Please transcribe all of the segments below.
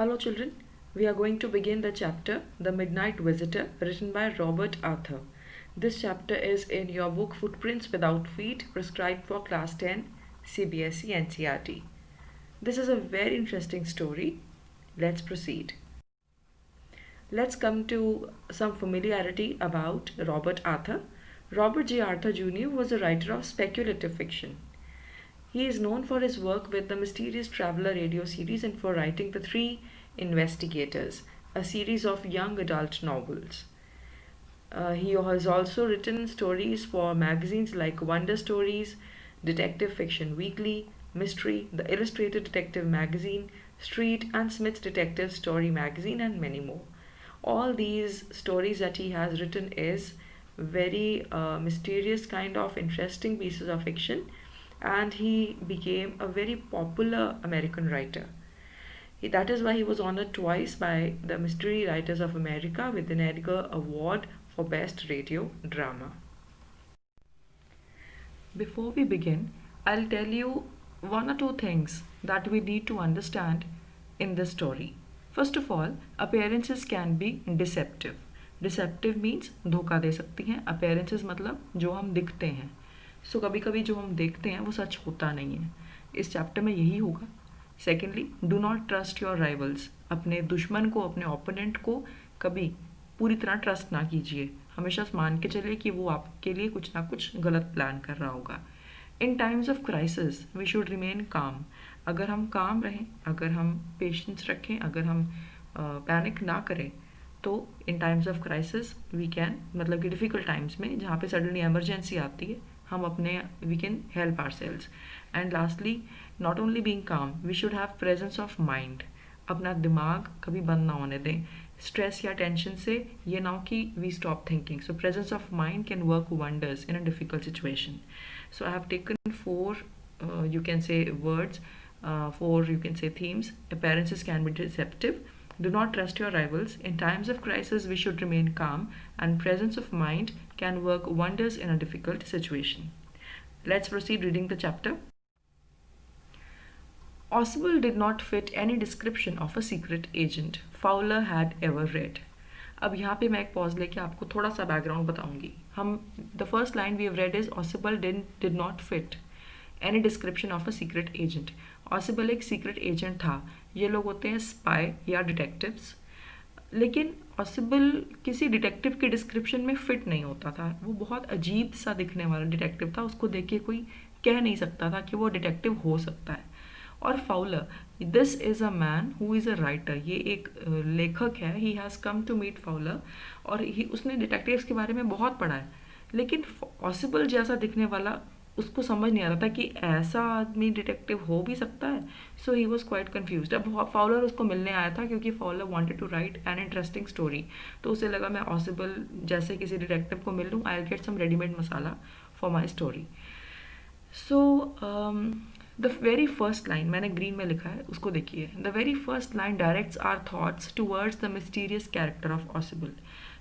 Hello, children. We are going to begin the chapter The Midnight Visitor, written by Robert Arthur. This chapter is in your book Footprints Without Feet, prescribed for Class 10 CBSE NCERT. This is a very interesting story. Let's proceed. Let's come to some familiarity about Robert Arthur. Robert J. Arthur Jr. was a writer of speculative fiction. He is known for his work with the Mysterious Traveler radio series and for writing The Three Investigators, a series of young adult novels. He has also written stories for magazines like Wonder Stories, Detective Fiction Weekly, Mystery, The Illustrated Detective Magazine, Street, and Smith's Detective Story Magazine, and many more. All these stories that he has written is very mysterious kind of interesting pieces of fiction, and he became a very popular American writer. That is why he was honored twice by the Mystery Writers of America with an Edgar Award for Best Radio Drama. Before we begin, I'll tell you one or two things that we need to understand in this story. First of all, appearances can be deceptive. Deceptive means धोखा दे सकती हैं. Appearances मतलब जो हम दिखते हैं. सो कभी कभी जो हम देखते हैं वो सच होता नहीं है. इस चैप्टर में यही होगा. Secondly, do not trust your rivals. अपने दुश्मन को, अपने ओपोनेंट को कभी पूरी तरह ट्रस्ट ना कीजिए. हमेशा मान के चलिए कि वो आपके लिए कुछ ना कुछ गलत प्लान कर रहा होगा. In times of crisis we should remain calm. अगर हम काम रहें, अगर हम पेशेंस रखें, अगर हम पैनिक ना करें, तो in times of crisis we can, मतलब कि डिफ़िकल्ट टाइम्स में जहाँ पे सडनली इमरजेंसी आती है, हम अपने we can help ourselves. And lastly, not only being calm, we should have presence of mind. अपना दिमाग कभी बंद ना होने दें. स्ट्रेस या टेंशन से ये ना हो कि we stop thinking. So presence of mind can work wonders in a difficult situation. So I have taken four, you can say, words, four, you can say, themes. Appearances can be deceptive. Do not trust your rivals. In times of crisis, we should remain calm. And presence of mind can work wonders in a difficult situation. Let's proceed reading the chapter. Oswald did not fit any description of a secret agent Fowler had ever read. अब यहाँ पे मैं एक pause लेके आपको थोड़ा सा background बताऊंगी. हम the first line we have read is Ossible did not fit any description of a secret agent. Ossible एक सीक्रेट एजेंट था. ये लोग होते हैं स्पाई या डिटेक्टिव्स. लेकिन ऑसिबल किसी डिटेक्टिव के डिस्क्रिप्शन में फिट नहीं होता था. वो बहुत अजीब सा दिखने वाला डिटेक्टिव था. उसको देख के कोई कह नहीं सकता था कि वो डिटेक्टिव हो सकता है. और Fowler, this is a man who is a writer. ये एक लेखक है. He has come to meet Fowler. और उसने डिटेक्टिव्स के बारे में बहुत पढ़ा है. लेकिन पॉसिबल जैसा दिखने वाला उसको समझ नहीं आ रहा था कि ऐसा आदमी डिटेक्टिव हो भी सकता है. So he was quite confuse. अब फाउलर उसको मिलने आया था क्योंकि Fowler wanted to write an interesting story. तो उसे लगा मैं ऑसिबल जैसे किसी डिटेक्टिव को मिल लूँ, I will get some readymade masala for my story. So the very first line मैंने ग्रीन में लिखा है, उसको देखिए. The very first line directs our thoughts towards the mysterious character of Ausable.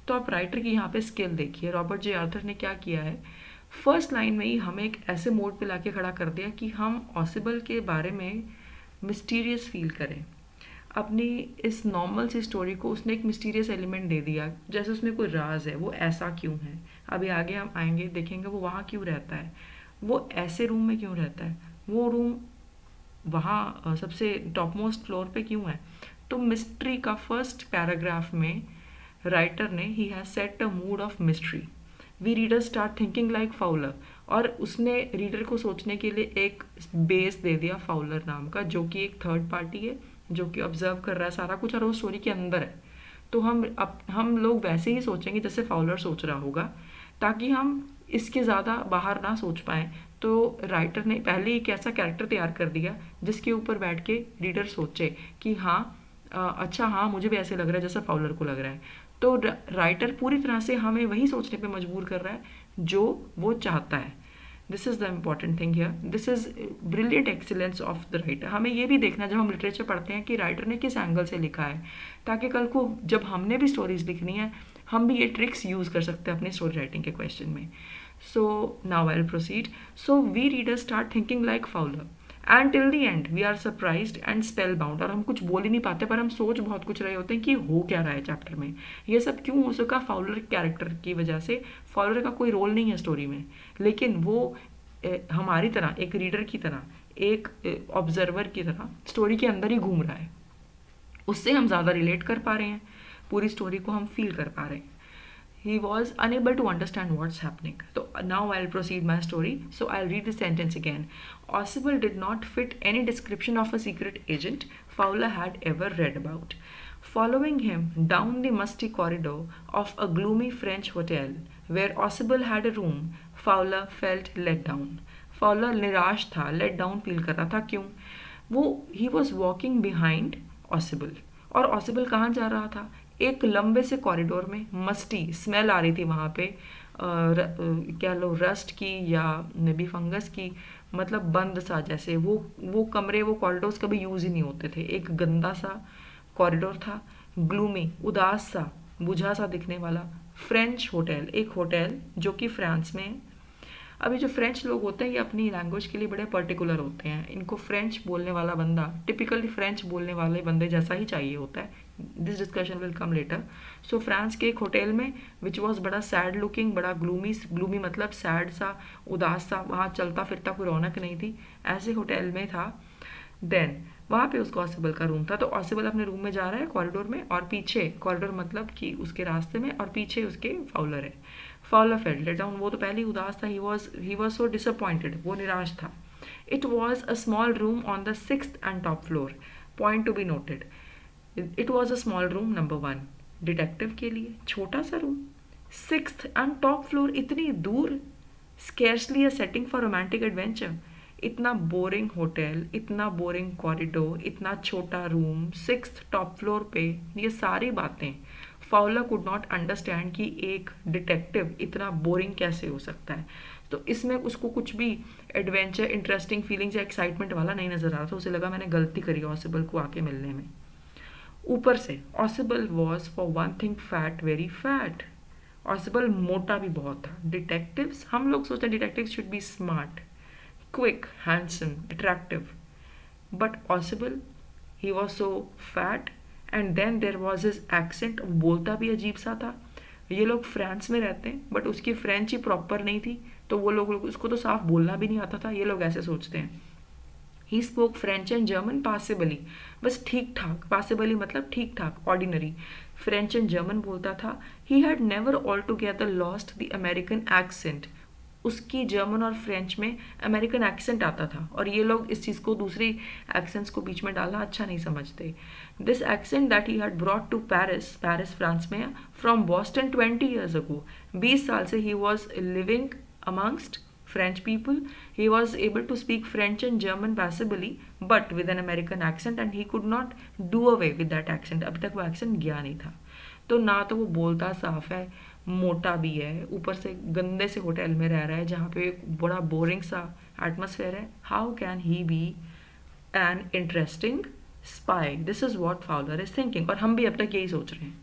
तो आप राइटर की यहाँ पे स्किल देखिए. रॉबर्ट जे आर्थर ने क्या किया है, फर्स्ट लाइन में ही हमें एक ऐसे मोड पे लाके खड़ा कर दिया कि हम ऑसिबल के बारे में मिस्टीरियस फील करें. अपनी इस नॉर्मल सी स्टोरी को उसने एक मिस्टीरियस एलिमेंट दे दिया, जैसे उसमें कोई राज है. वो ऐसा क्यों है, अभी आगे हम आएंगे देखेंगे. वो वहाँ क्यों रहता है, वो ऐसे रूम में क्यों रहता है, वो रूम वहाँ सबसे टॉप मोस्ट फ्लोर पे क्यों है. तो मिस्ट्री का फर्स्ट पैराग्राफ में राइटर ने he has set a mood of mystery. We reader start thinking like Fowler. और उसने रीडर को सोचने के लिए एक बेस दे दिया फाउलर नाम का, जो कि एक थर्ड पार्टी है जो कि ऑब्जर्व कर रहा है सारा कुछ और वो स्टोरी के अंदर है. तो हम लोग वैसे ही सोचेंगे जैसे फाउलर सोच रहा होगा, ताकि हम इसके ज़्यादा बाहर ना सोच पाएँ. तो राइटर ने पहले एक ऐसा कैरेक्टर तैयार कर दिया जिसके ऊपर बैठ के रीडर सोचे कि हाँ अच्छा, हाँ मुझे भी ऐसे लग रहा है जैसा फाउलर को लग रहा है. तो राइटर पूरी तरह से हमें वही सोचने पे मजबूर कर रहा है जो वो चाहता है. This is the important thing here. This is brilliant excellence of the writer. हमें ये भी देखना जब हम लिटरेचर पढ़ते हैं कि राइटर ने किस एंगल से लिखा है, ताकि कल को जब हमने भी स्टोरीज लिखनी है हम भी ये ट्रिक्स यूज़ कर सकते हैं अपनी स्टोरी राइटिंग के क्वेश्चन में. So now I'll proceed. So we readers start thinking like Fowler. And till the end we are surprised and spellbound, और हम कुछ बोल ही नहीं पाते पर हम सोच बहुत कुछ रहे होते हैं कि हो क्या रहा है चैप्टर में। ये सब क्यों हो सका? फाउलर कैरेक्टर की वजह से। फाउलर का कोई रोल नहीं है स्टोरी में, लेकिन वो हमारी तरह, एक रीडर की तरह, एक ऑब्जर्वर की तरह स्टोरी के अंदर ही घूम रहा है। उससे हम ज़्यादा रिलेट कर पा रहे हैं, पूरी स्टोरी को हम फील कर पा रहे हैं। He was unable to understand what's happening. So now I'll proceed my story. So I'll read the sentence again. Oswald did not fit any description of a secret agent Fowler had ever read about. Following him down the musty corridor of a gloomy French hotel where Oswald had a room, Fowler felt let down. Fowler निराश था, let down feel कर रहा था। क्यों? वो he was walking behind Oswald, और ऑसिबल कहाँ जा रहा था? एक लंबे से कॉरिडोर में, मस्टी स्मेल आ रही थी वहाँ पे, क्या लो रस्ट की या मे बी फंगस की, मतलब बंद सा, जैसे वो कमरे, वो कॉरिडोर्स कभी यूज़ ही नहीं होते थे। एक गंदा सा कॉरिडोर था, ग्लूमी, उदास सा, बुझा सा दिखने वाला फ्रेंच होटल, एक होटल जो कि फ्रांस में है। अभी जो फ्रेंच लोग होते हैं ये अपनी लैंग्वेज के लिए बड़े पर्टिकुलर होते हैं। इनको फ्रेंच बोलने वाला बंदा टिपिकली फ्रेंच बोलने वाले बंदे जैसा ही चाहिए होता है। This discussion will come later. So France के एक होटल में, विच वॉज बड़ा सैड लुकिंग, बड़ा ग्लूमी मतलब सैड सा, उदास सा, वहाँ चलता फिरता कोई रौनक नहीं थी, ऐसे होटल में था। देन वहाँ पे उसका ऑसिबल का रूम था। तो ऑसिबल अपने रूम में जा रहा है कॉरिडोर में, और पीछे, कॉरिडोर मतलब कि उसके रास्ते में, और पीछे उसके फाउलर है। फाउलर फेल्ट लेट डाउन, वो तो पहले ही उदास था, ही वॉज सो डिसअपॉइंटेड, वो निराश था। It was a small room on the 6th and top floor, point to be noted. It was a small room, number 1, detective के लिए छोटा सा room, 6th and top floor, इतनी दूर, scarcely a setting for romantic adventure. इतना boring hotel, इतना boring corridor, इतना छोटा रूम, 6th टॉप फ्लोर पे, ये सारी बातें फाउलर कुड नॉट अंडरस्टैंड कि एक डिटेक्टिव इतना बोरिंग कैसे हो सकता है। तो इसमें उसको कुछ भी एडवेंचर, इंटरेस्टिंग फीलिंग्स या एक्साइटमेंट वाला नहीं नजर आ रहा था। उसे लगा मैंने गलती करी ऑसिबल को आके मिलने में। ऊपर से Ausable was for one thing fat, very fat. Ausable मोटा भी बहुत था। डिटेक्टिव्स, हम लोग सोचते हैं detectives should be smart, quick, handsome, attractive, but Ausable he was so fat. And then there was his accent, बोलता भी अजीब सा था। ये लोग फ्रांस में रहते हैं बट उसकी फ्रेंच ही प्रॉपर नहीं थी, तो वो लोग उसको तो साफ बोलना भी नहीं आता था, ये लोग ऐसे सोचते हैं। He spoke French and German possibly, बस ठीक ठाक, पासिबली मतलब ठीक ठाक, ऑर्डिनरी फ्रेंच एंड जर्मन बोलता था। He had never all together lost the American accent, उसकी जर्मन और फ्रेंच में अमेरिकन एक्सेंट आता था, और ये लोग इस चीज़ को, दूसरी एक्सेंट्स को बीच में डालना अच्छा नहीं समझते। This accent that he had brought to Paris, Paris France में, फ्रॉम बॉस्टन 20 ईयर्स अगो, 20 साल से he was living amongst French people. He was able to speak French and German passably, but with an American accent, and he could not do away with that accent. अभी तक वो accent गया नहीं था। तो ना तो वो बोलता साफ है, मोटा भी है, ऊपर से गंदे से होटल में रह रहा है जहाँ पे एक बड़ा बोरिंग सा एटमोसफेयर है। How can he be an interesting spy? This is what Fowler is thinking, और हम भी अब तक यही सोच रहे हैं।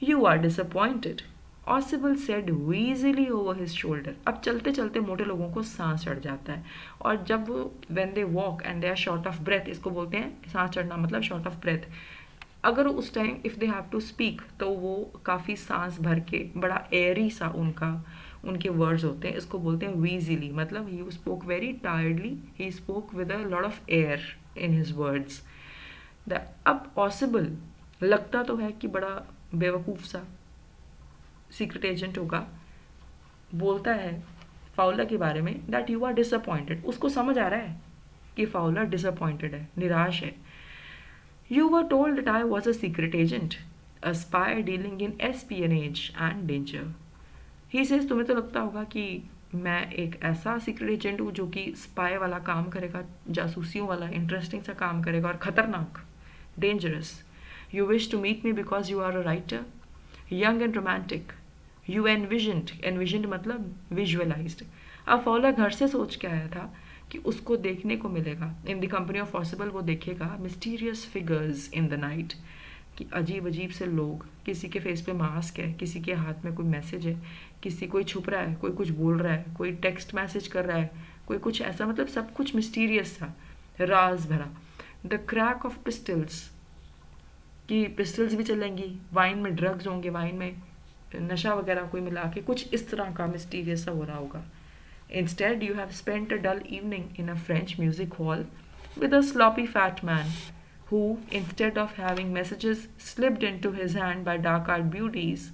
You are disappointed, Ausable said wheezily over his shoulder. अब चलते चलते मोटे लोगों को सांस चढ़ जाता है, और जब वो when they walk and they are short of breath, इसको बोलते हैं सांस चढ़ना, मतलब शॉर्ट ऑफ ब्रेथ। अगर उस time if they have to speak, तो वो काफ़ी सांस भर के, बड़ा एयरी सा उनके वर्ड्स होते हैं, इसको बोलते हैं वीजिली, मतलब he spoke very tiredly, he spoke with a lot of air in his words. अब पॉसिबल लगता तो है कि बड़ा बेवकूफ़ सा सीक्रेट एजेंट होगा, बोलता है फाउलर के बारे में दैट यू आर डिसअपॉइंटेड। उसको समझ आ रहा है कि फाउलर डिसअपॉइंटेड है, निराश है। You were told that I was a secret agent, a spy dealing in espionage and danger. He says, तुम्हें तो लगता होगा कि मैं एक ऐसा सीक्रेट एजेंट हूँ जो कि स्पाई वाला काम करेगा, जासूसियों वाला इंटरेस्टिंग सा काम करेगा, और खतरनाक, dangerous. You wish to meet me because you are a writer, young and romantic. You envisioned मतलब visualized. अब फॉलर घर से सोच के आया था कि उसको देखने को मिलेगा in the company of possible, वो देखेगा mysterious figures in the night, कि अजीब अजीब से लोग, किसी के फेस पे मास्क है, किसी के हाथ में कोई मैसेज है, कोई छुप रहा है, कोई कुछ बोल रहा है, कोई टेक्स्ट मैसेज कर रहा है, कोई कुछ ऐसा, मतलब सब कुछ मिस्टीरियस था। राज भरा। द क्रैक ऑफ पिस्टल्स, कि पिस्टल्स भी चलेंगी, वाइन में ड्रग्स होंगे, वाइन में नशा वगैरह कोई मिला के, कुछ इस तरह का मिस्टीरियस सा हो रहा होगा. Instead, you have spent a dull evening in a French music hall with a sloppy fat man who, instead of having messages slipped into his hand by dark eyed beauties,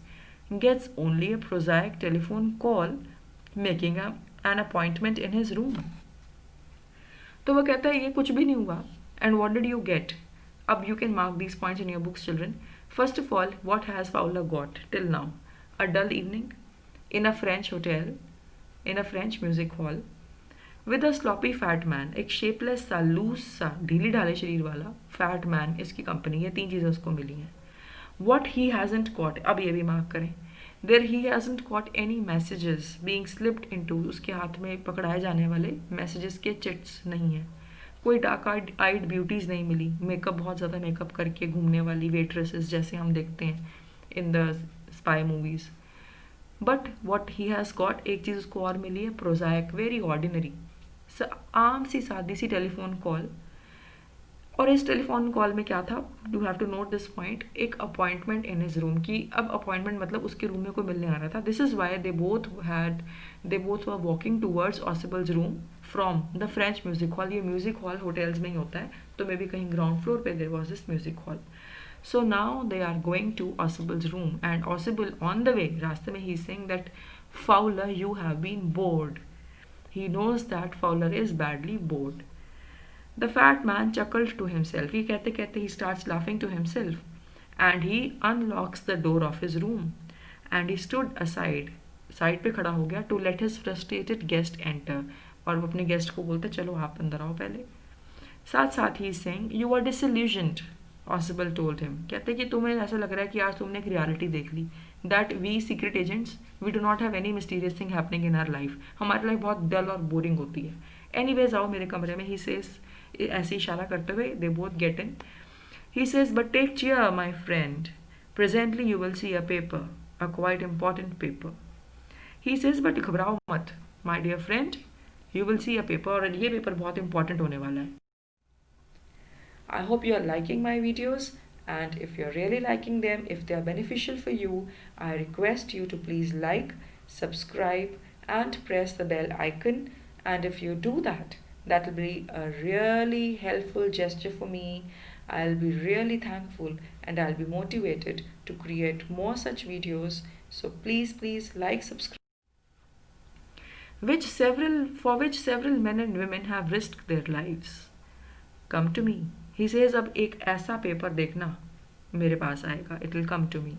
gets only a prosaic telephone call making an appointment in his room. तो वो कहता है ये कुछ भी नहीं हुआ. And what did you get? अब you can mark these points in your books, children. First of all, what has Fowler got till now? A dull evening in a French hotel, in a French music hall, with a sloppy fat man, एक shapeless सा, loose सा, ढीली ढाले शरीर वाला fat man इसकी company है. तीन चीज़ें उसको मिली हैं. What he hasn't got, अब ये भी मार्क करें. There he hasn't got any messages being slipped into, उसके हाथ में पकड़ाए जाने वाले मैसेजेस के चिट्स नहीं है. कोई डार्क आइड ब्यूटीज़ नहीं मिली, मेकअप बहुत ज़्यादा मेकअप करके घूमने वाली वेट्रेसेस जैसे हम देखते हैं in the spy movies. But what he has got, एक चीज़ उसको और मिली है, प्रोजाइक, वेरी ऑर्डिनरी, आम सी सादी सी टेलीफोन कॉल. और इस टेलीफोन कॉल में क्या था, you have to note this point, एक अपॉइंटमेंट इन हिज रूम की. अब अपॉइंटमेंट मतलब उसके रूम में कोई मिलने आ रहा था. This is why they both were walking towards Ausable's room from the French music hall. ये म्यूजिक हॉल होटल्स में ही होता है, तो मे बी कहीं ग्राउंड फ्लोर पे there was this music hall. So now they are going to Ossible's room, and Ossible on the way, रास्ते में he is saying that Fowler, you have been bored. He knows that Fowler is badly bored. The fat man chuckled to himself. ये कहते कहते he starts laughing to himself, and he unlocks the door of his room, and he stood aside. Side पे खड़ा हो गया to let his frustrated guest enter. और वो अपने गेस्ट को बोलते चलो आप अंदर आओ पहले. साथ साथ ही saying you are disillusioned. Ossible told him, कहते कि तुम्हें ऐसा लग रहा है कि आज तुमने एक रियलिटी देख ली. That we secret agents we do not have any mysterious thing happening in our life. हमारी लाइफ बहुत डल और बोरिंग होती है. एनीवेज आओ मेरे कमरे में. ही सेज, ऐसे इशारा करते हुए they both get in. He says but take chair my friend, presently you will see a paper, a quite important paper. He says but घबराओ मत my dear friend, you will see a paper, और ये paper बहुत important होने वाला है. I hope you are liking my videos, and if you're really liking them, if they are beneficial for you, I request you to please like, subscribe, and press the bell icon. And if you do that, that will be a really helpful gesture for me. I'll be really thankful, and I'll be motivated to create more such videos. So please like, subscribe. For which several men and women have risked their lives. Come to me. He says, अब एक ऐसा paper देखना मेरे पास आएगा, it will come to me,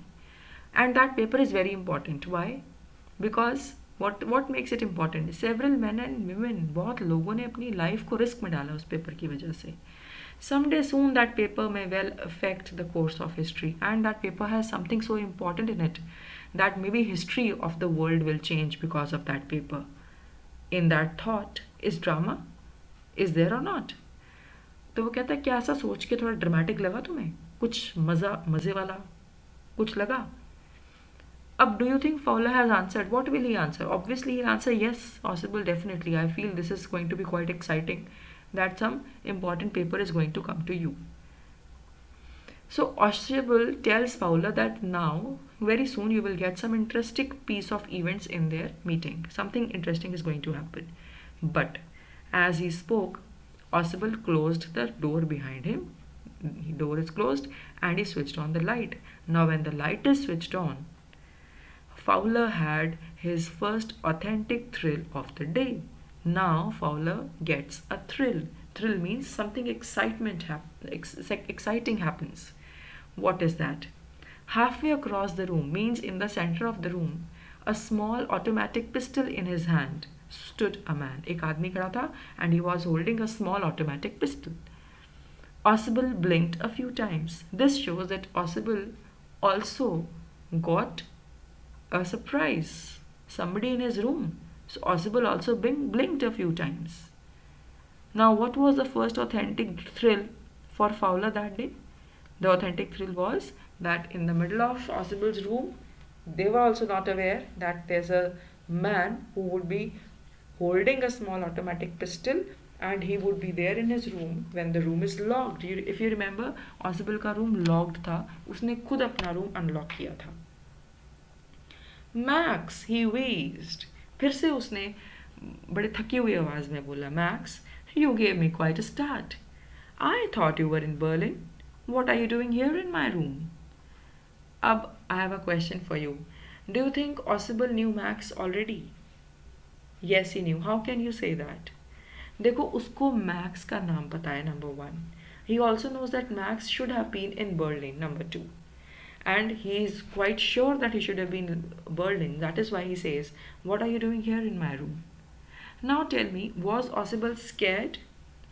and that paper is very important. Why? Because what makes it important? Several men and women, बहुत लोगों ने अपनी लाइफ को रिस्क में डाला उस पेपर की वजह से. Someday soon that paper may well affect the course of history, and that paper has something so important in it that maybe history of the world will change because of that paper. In that thought is drama. Is there or not? तो वो कहता है क्या ऐसा सोच के थोड़ा dramatic लगा तुम्हें, कुछ मज़े वाला कुछ लगा. अब do you think Fowler has answered? What will he answer? Obviously he'll answer yes, Ossible, definitely. I feel this is going to be quite exciting, that some important paper is going to come to you. So Ossible tells Fowler that now very soon you will get some interesting piece of events in their meeting. Something interesting is going to happen. But as he spoke, Ossible closed the door behind him. The door is closed, and he switched on the light. Now when the light is switched on, Fowler had his first authentic thrill of the day. Now Fowler gets a thrill. Thrill means something exciting happens. What is that? Halfway across the room means in the center of the room, a small automatic pistol in his hand, stood a man. एक आदमी खड़ा था, and he was holding a small automatic pistol. Ossible blinked a few times. This shows that Ossible also got a surprise. Somebody in his room. So Ossible also blinked a few times. Now what was the first authentic thrill for Fowler that day? The authentic thrill was that in the middle of Ossible's room, they were also not aware that there's a man who would be holding a small automatic pistol and he would be there in his room when the room is locked. If you remember, Oswald का room locked था, उसने खुद अपना room unlock किया था. Max, he wheezed. फिर से उसने बड़े थकी हुई आवाज में बोला, Max, you gave me quite a start. I thought you were in Berlin. What are you doing here in my room? अब I have a question for you. Do you think Oswald knew Max already? Yes, he knew. How can you say that? देखो, उसको max का नाम पता है, number 1. He also knows that Max should have been in Berlin, number 2. And he is quite sure that he should have been in Berlin. That is why he says, what are you doing here in my room? Now tell me, was Oswald scared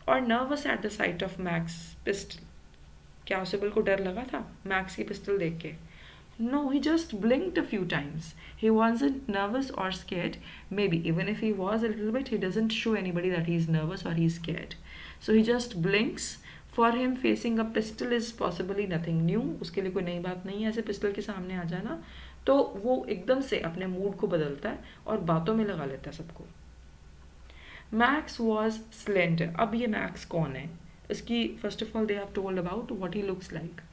or nervous at the sight of Max's pistol? क्या Oswald को डर लगा था max की pistol देख के? No, he just blinked a few times. He wasn't nervous or scared. Maybe even if he was a little bit, he doesn't show anybody that he's nervous or he's scared. So he just blinks. For him, facing a pistol is possibly nothing new. उसके लिए कोई नई बात नहीं है ऐसे pistol के सामने आ जाना. तो वो एकदम से अपने मूड को बदलता है और बातों में लगा लेता है सबको. Max was slender. अब ये Max कौन है? इसकी first of all they have told about what he looks like.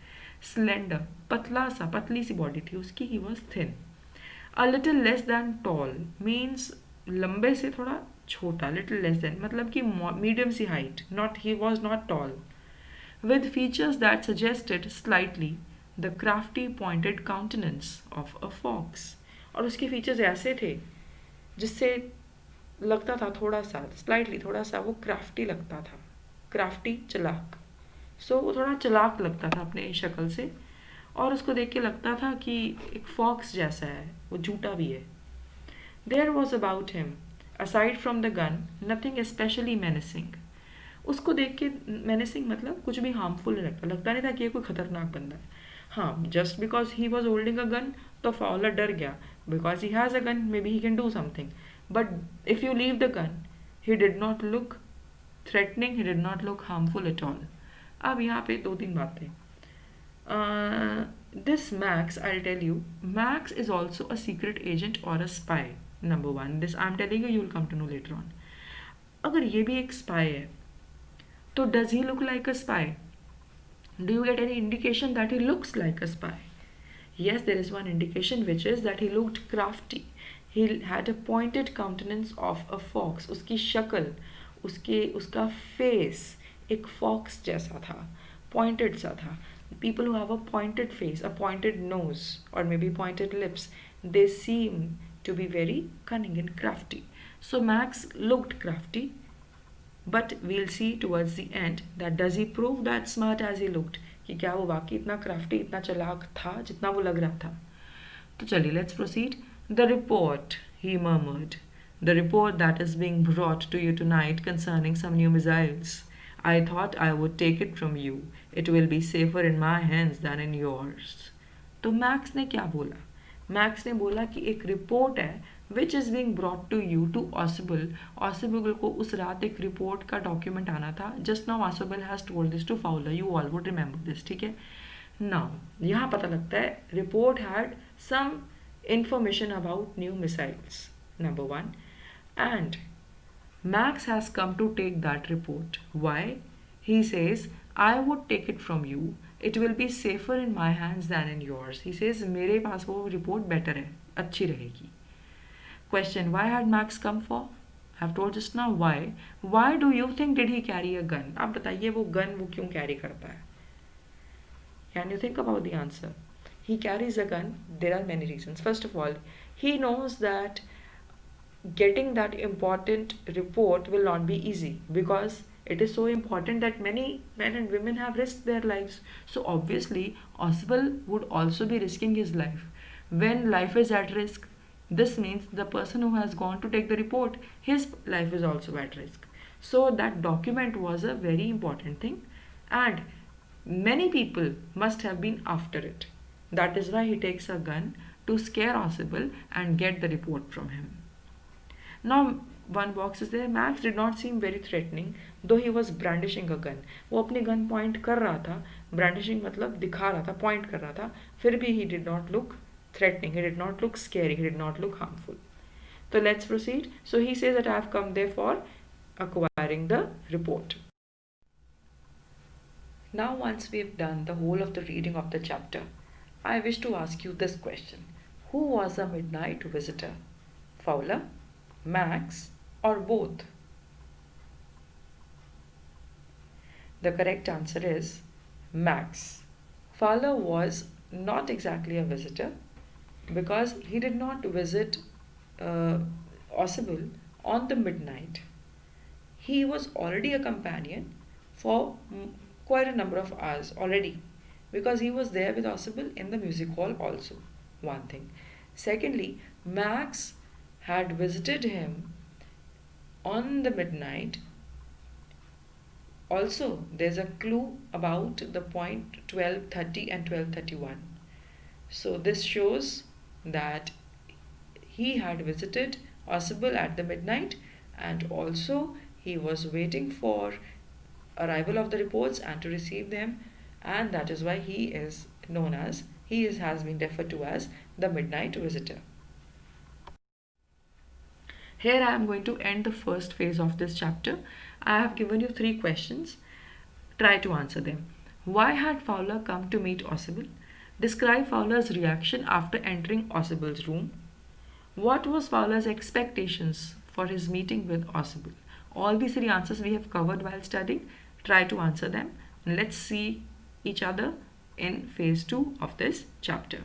Slender, पतला सा, पतली सी बॉडी थी उसकी. He was thin. A little less than tall means लंबे से थोड़ा छोटा. Little less than मतलब कि medium C height. He was not tall. With features that suggested slightly the crafty pointed countenance of a fox. और उसके features ऐसे थे जिससे लगता था थोड़ा सा, slightly थोड़ा सा वो crafty लगता था. Crafty, चालाक. सो वो थोड़ा चालाक लगता था अपने शक्ल से और उसको देख के लगता था कि एक फॉक्स जैसा है, वो झूठा भी है. There was about him aside from the gun nothing specially menacing. उसको देख के मेनेसिंग मतलब कुछ भी हार्मफुल नहीं लगता नहीं था कि ये कोई खतरनाक बंदा है. हाँ, just because he was holding a gun तो फाउलर डर गया. Because he has a gun maybe he can do something. But if you leave the gun he did not look threatening, he did not look harmful at all. अब यहाँ पे 2-3 बातें. This Max, I tell you, Max is also a secret agent और a spy. Number 1, this I am telling you will come to know later on. अगर ये भी एक spy है तो does he look like a spy? Do you get any indication that he looks like a spy? Yes, there is one indication which is that he looked crafty. He had a pointed countenance of a fox. उसकी शक्ल, उसका face एक fox जैसा था, pointed सा था. People who have a pointed face, a pointed nose और maybe pointed lips, they seem to be very cunning and crafty. So Max looked crafty, but we'll see towards the end that does he prove that smart as he looked, कि क्या वो वाकई इतना crafty, इतना चालाक था जितना वो लग रहा था. तो चलिए, let's proceed. The report, he murmured, the report that is being brought to you tonight concerning some new missiles. I thought I would take it from you. It will be safer in my hands than in yours. तो max ने क्या बोला? Max ने बोला कि एक report है which is being brought to you to Ausable. Ausable को उस रात एक रिपोर्ट का डॉक्यूमेंट आना था. Just now Ausable has told this to Fowler. You all would remember this, ठीक है. नाउ यहाँ पता लगता है report had some information about new missiles, number 1. And Max has come to take that report. Why? He says, I would take it from you. It will be safer in my hands than in yours. He says, मेरे पास वो report better है, अच्छी रहेगी. Question, why had Max come for? I have told just now why. Why do you think did he carry a gun? आप बताइए वो gun वो क्यों कैरी करता है? Can you think about the answer? He carries a gun. There are many reasons. First of all, he knows that getting that important report will not be easy because it is so important that many men and women have risked their lives. So obviously Oswald would also be risking his life. When life is at risk, this means the person who has gone to take the report, his life is also at risk. So that document was a very important thing and many people must have been after it. That is why he takes a gun to scare Oswald and get the report from him. Now one box is there. Max did not seem very threatening though he was brandishing a gun. वो अपनी gun point कर रहा था. Brandishing मतलब दिखा रहा था, point कर रहा था. फिर भी he did not look threatening, he did not look scary, he did not look harmful. So let's proceed. So he says that I have come there for acquiring the report. Now, once we've done the whole of the reading of the chapter, I wish to ask you this question. Who was a midnight visitor? Fowler, Max, or both? The correct answer is Max. Fowler was not exactly a visitor because he did not visit uh, Ossible on the midnight. He was already a companion for quite a number of hours already because he was there with Ossible in the music hall also. One thing. Secondly, Max had visited him on the midnight. Also, there's a clue about the point 12:30 and 12:31. So this shows that he had visited Ossible at the midnight, and also he was waiting for arrival of the reports and to receive them, and that is why he is known as, has been referred to as the midnight visitor. Here I am going to end the first phase of this chapter. I have given you 3 questions. Try to answer them. Why had Fowler come to meet Ossible? Describe Fowler's reaction after entering Ossible's room. What was Fowler's expectations for his meeting with Ossible? All these 3 answers we have covered while studying. Try to answer them. And let's see each other in phase 2 of this chapter.